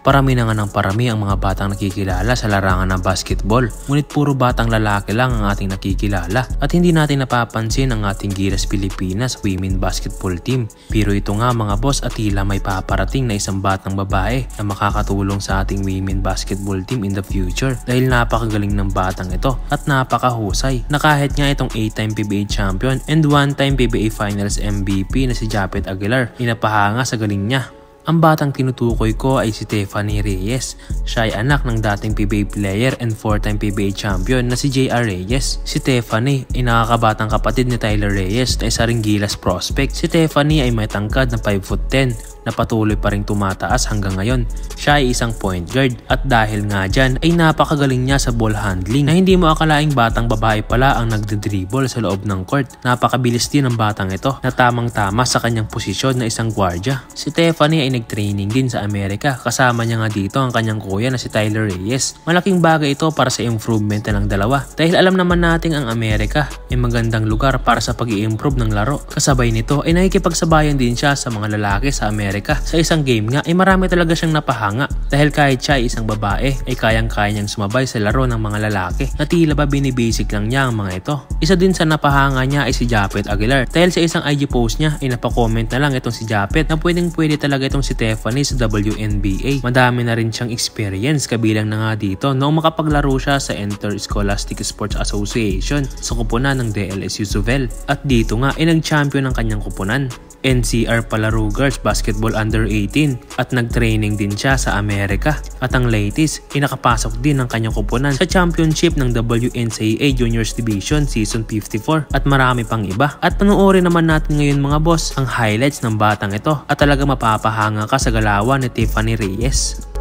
Parami na nga ng parami ang mga batang nakikilala sa larangan ng basketball. Ngunit puro batang lalaki lang ang ating nakikilala at hindi natin napapansin ang ating Gilas Pilipinas women basketball team. Pero ito nga mga boss at tila may paparating na isang batang babae na makakatulong sa ating women basketball team in the future dahil napakagaling ng batang ito at napakahusay na kahit nga itong 8-time PBA champion and 1-time PBA Finals MVP na si Japeth Aguilar inapahanga sa galing niya. Ang batang tinutukoy ko ay si Stephanie Reyes. Siya ay anak ng dating PBA player and 4-time PBA champion na si JR Reyes. Si Stephanie ay nakakabatang kapatid ni Tyler Reyes na isa ring Gilas prospect. Si Stephanie ay may tangkad na 5'10" na patuloy pa ring tumataas hanggang ngayon. Siya ay isang point guard at dahil nga dyan ay napakagaling niya sa ball handling na hindi mo akalaing batang babae pala ang nagdidribble sa loob ng court. Napakabilis din ng batang ito na tamang tama sa kanyang posisyon na isang gwardya. Si Stephanie ay nag-training din sa Amerika, kasama niya nga dito ang kanyang kuya na si Tyler Reyes. Malaking bagay ito para sa improvement ng dalawa dahil alam naman nating ang Amerika ay magandang lugar para sa pag-i-improve ng laro. Kasabay nito ay nakikipagsabayan din siya sa mga lalaki sa Amerika. Sa isang game nga ay marami talaga siyang napahanga dahil kahit siya ay isang babae ay kayang-kaya niyang sumabay sa laro ng mga lalaki na tila ba binibasic lang niya ang mga ito. Isa din sa napahanga niya ay si Japeth Aguilar dahil sa isang IG post niya ay napakomment na lang itong si Japeth na pwede talaga itong si Stephanie sa WNBA. Madami na rin siyang experience kabilang na nga dito noong makapaglaro siya sa Interscholastic Sports Association sa kupunan ng DLSU Suvel at dito nga ay nag-champion ng kanyang kupunan. NCR Palaro Girls Basketball Under 18 at nag-training din siya sa Amerika at ang latest ay nakapasok din ng kanyang kupunan sa championship ng WNCAA Juniors Division Season 54 at marami pang iba. At panoorin naman natin ngayon mga boss ang highlights ng batang ito at talaga mapapahanga ka sa galawan ni Stephanie Reyes.